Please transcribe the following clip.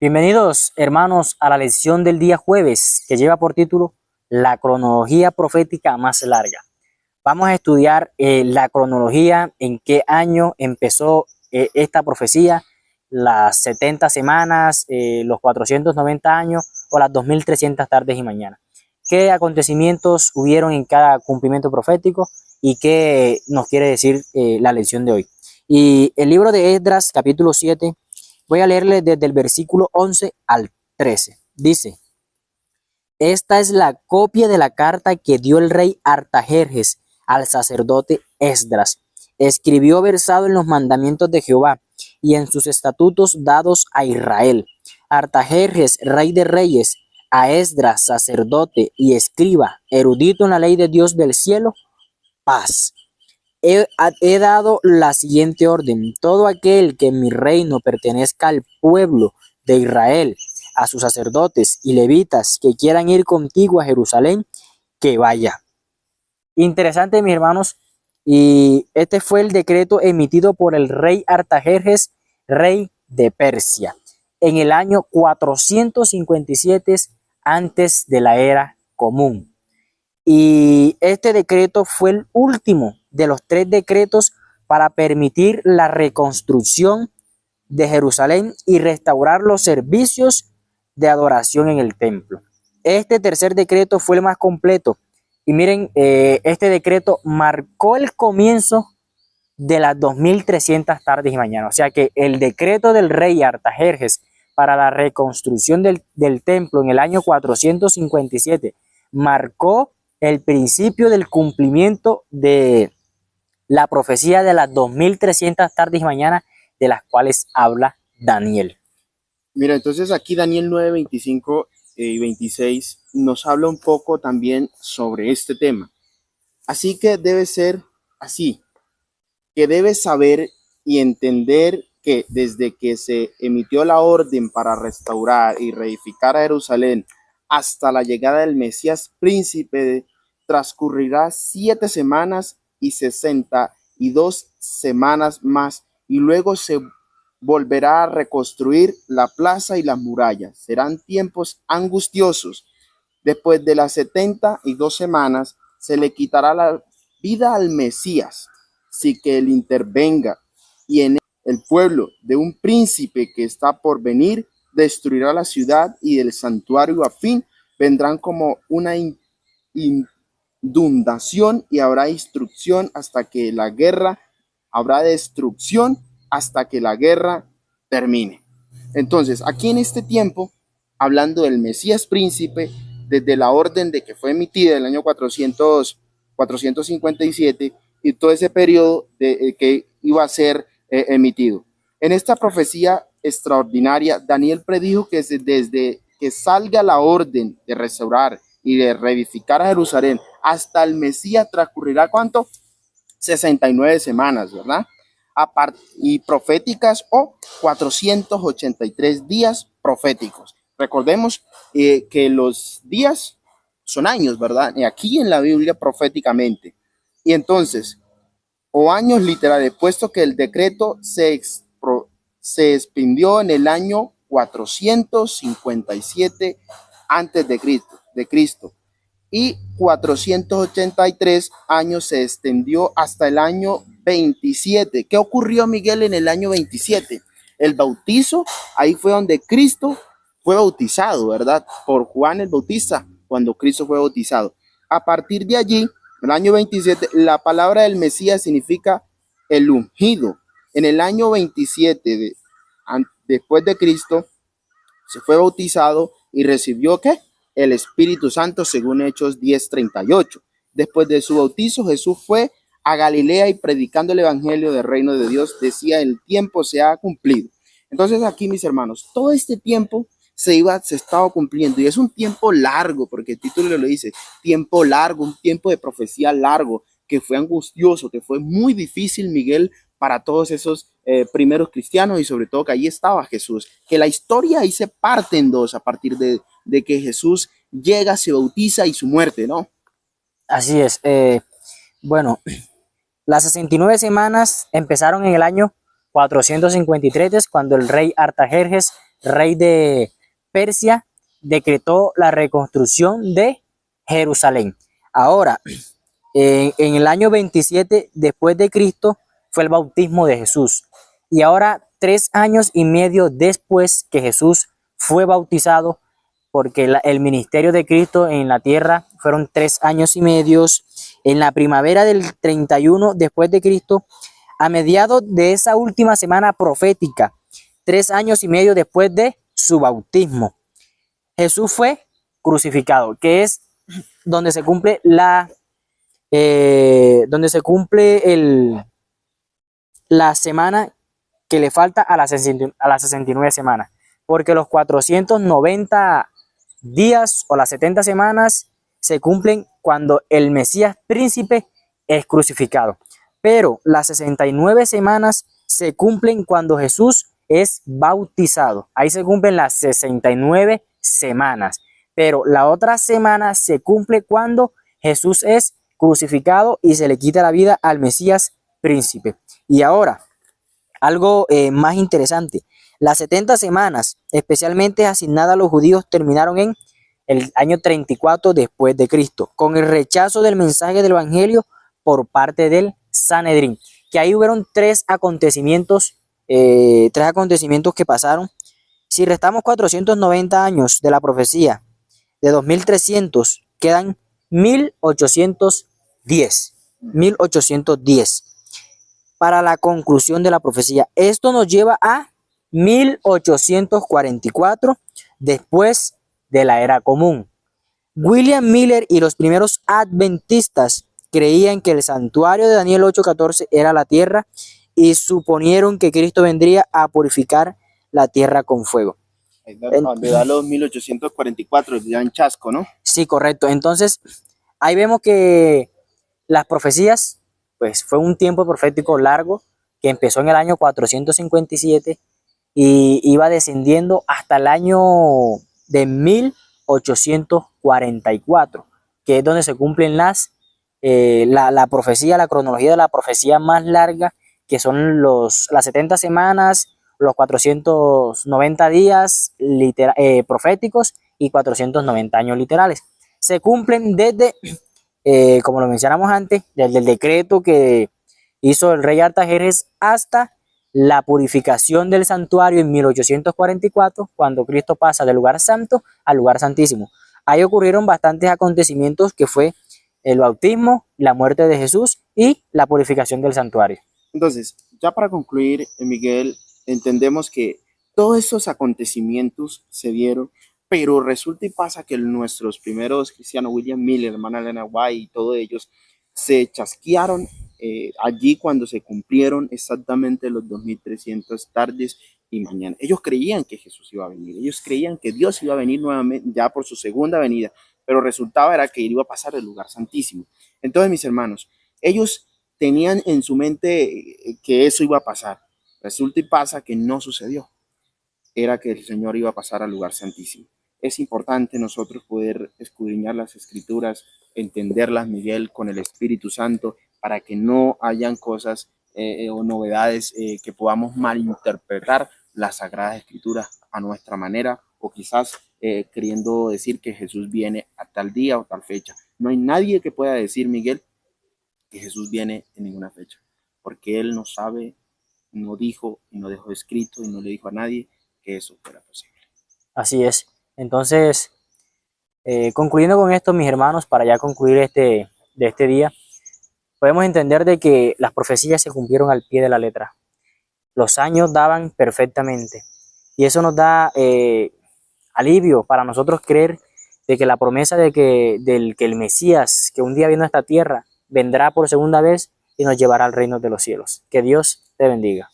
Bienvenidos, hermanos, a la lección del día jueves que lleva por título La cronología profética más larga. Vamos a estudiar la cronología, en qué año empezó esta profecía, las 70 semanas, los 490 años o las 2300 tardes y mañanas. ¿Qué acontecimientos hubieron en cada cumplimiento profético y qué nos quiere decir la lección de hoy? Y el libro de Esdras, capítulo 7. Voy a leerle desde el versículo 11 al 13. Dice: Esta es la copia de la carta que dio el rey Artajerjes al sacerdote Esdras. Escribió versado en los mandamientos de Jehová y en sus estatutos dados a Israel. Artajerjes, rey de reyes, a Esdras, sacerdote y escriba, erudito en la ley de Dios del cielo, paz. He dado la siguiente orden: todo aquel que en mi reino pertenezca al pueblo de Israel, a sus sacerdotes y levitas que quieran ir contigo a Jerusalén, que vaya. Interesante, mis hermanos, y este fue el decreto emitido por el rey Artajerjes, rey de Persia, en el año 457 antes de la era común. Y este decreto fue el último de los 3 decretos para permitir la reconstrucción de Jerusalén y restaurar los servicios de adoración en el templo. Este tercer decreto fue el más completo. Y miren, este decreto marcó el comienzo de las 2300 tardes y mañanas. O sea que el decreto del rey Artajerjes para la reconstrucción del templo en el año 457 marcó el principio del cumplimiento de la profecía de las 2300 tardes y mañanas de las cuales habla Daniel. Mira, entonces aquí Daniel 9, 25 y 26 nos habla un poco también sobre este tema. Así que debe ser así, que debes saber y entender que desde que se emitió la orden para restaurar y reedificar a Jerusalén hasta la llegada del Mesías príncipe, transcurrirá 7 semanas y 62 semanas más, y luego se volverá a reconstruir la plaza y las murallas. Serán tiempos angustiosos. Después de las 72 semanas se le quitará la vida al Mesías, si que él intervenga, y en el pueblo de un príncipe que está por venir destruirá la ciudad y el santuario, a fin vendrán como una inundación y habrá instrucción hasta que la guerra, habrá destrucción hasta que la guerra termine. Entonces, aquí en este tiempo, hablando del Mesías príncipe, desde la orden de que fue emitida en el año 457 y todo ese periodo que iba a ser emitido. En esta profecía extraordinaria, Daniel predijo que desde que salga la orden de restaurar y de reedificar a Jerusalén hasta el Mesías transcurrirá ¿cuánto? 69 semanas, ¿verdad? Y proféticas o 483 días proféticos. Recordemos que los días son años, ¿verdad? Y aquí en la Biblia proféticamente. Y entonces, o años literales, puesto que el decreto se expidió en el año 457 antes de Cristo, y 483 años se extendió hasta el año 27. ¿Qué ocurrió, Miguel, en el año 27? El bautizo, ahí fue donde Cristo fue bautizado, ¿verdad? Por Juan el Bautista, cuando Cristo fue bautizado. A partir de allí, en el año 27, la palabra del Mesías significa el ungido. En el año 27, después de Cristo, se fue bautizado y recibió ¿qué? El Espíritu Santo, según Hechos 10:38. Después de su bautizo, Jesús fue a Galilea y predicando el evangelio del reino de Dios, decía: el tiempo se ha cumplido. Entonces aquí, mis hermanos, todo este tiempo se estaba cumpliendo, y es un tiempo largo, porque el título lo dice, tiempo largo, un tiempo de profecía largo, que fue angustioso, que fue muy difícil, Miguel, para todos esos primeros cristianos, y sobre todo que ahí estaba Jesús, que la historia ahí se parte en dos a partir de que Jesús llega, se bautiza y su muerte, ¿no? Así es. Bueno, las 69 semanas empezaron en el año 453, cuando el rey Artajerjes rey de Persia, decretó la reconstrucción de Jerusalén. Ahora, en el año 27 después de Cristo fue el bautismo de Jesús. Y ahora, 3 años y medio después que Jesús fue bautizado, porque el ministerio de Cristo en la tierra fueron 3 años y medio, en la primavera del 31 después de Cristo, a mediados de esa última semana profética, 3 años y medio después de su bautismo, Jesús fue crucificado, que es donde se cumple la semana que le falta a las 69 semanas, porque los 490 días o las 70 semanas se cumplen cuando el Mesías príncipe es crucificado, pero las 69 semanas se cumplen cuando Jesús es bautizado. Ahí se cumplen las 69 semanas, pero la otra semana se cumple cuando Jesús es crucificado y se le quita la vida al Mesías príncipe. Y ahora, algo más interesante, las 70 semanas especialmente asignadas a los judíos terminaron en el año 34 después de Cristo, con el rechazo del mensaje del evangelio por parte del Sanedrín, que ahí hubieron tres acontecimientos que pasaron. Si restamos 490 años de la profecía de 2300, quedan 1810 para la conclusión de la profecía. Esto nos lleva a 1844 después de la era común. William Miller y los primeros adventistas creían que el santuario de Daniel 8:14 era la tierra y suponieron que Cristo vendría a purificar la tierra con fuego. Donde da los 1844, ya en Chasco, ¿no? Sí, correcto. Entonces, ahí vemos que las profecías, pues fue un tiempo profético largo que empezó en el año 457 y iba descendiendo hasta el año de 1844, que es donde se cumplen la profecía, la cronología de la profecía más larga, que son las 70 semanas, los 490 días proféticos y 490 años literales. Se cumplen desde, como lo mencionamos antes, desde el decreto que hizo el rey Artajerjes hasta la purificación del santuario en 1844, cuando Cristo pasa del lugar santo al lugar santísimo. Ahí ocurrieron bastantes acontecimientos, que fue el bautismo, la muerte de Jesús y la purificación del santuario. Entonces, ya para concluir, Miguel, entendemos que todos estos acontecimientos se dieron, pero resulta y pasa que nuestros primeros cristianos, William Miller, hermana Elena White y todos ellos, se chasquearon allí cuando se cumplieron exactamente los 2300 tardes y mañanas. Ellos creían que Jesús iba a venir, ellos creían que Dios iba a venir nuevamente ya por su segunda venida, pero resultaba era que iba a pasar el lugar santísimo. Entonces, mis hermanos, ellos tenían en su mente que eso iba a pasar. Resulta y pasa que no sucedió. Era que el Señor iba a pasar al lugar santísimo. Es importante nosotros poder escudriñar las escrituras, entenderlas, Miguel, con el Espíritu Santo, para que no hayan cosas o novedades que podamos malinterpretar las Sagradas Escrituras a nuestra manera, o quizás queriendo decir que Jesús viene a tal día o tal fecha. No hay nadie que pueda decir, Miguel, que Jesús viene en ninguna fecha, porque Él no sabe, no dijo y no dejó escrito y no le dijo a nadie que eso fuera posible. Así es. Entonces, concluyendo con esto, mis hermanos, para ya concluir de este día, podemos entender de que las profecías se cumplieron al pie de la letra. Los años daban perfectamente. Y eso nos da alivio para nosotros creer de que la promesa de que el Mesías, que un día vino a esta tierra, vendrá por segunda vez y nos llevará al reino de los cielos. Que Dios te bendiga.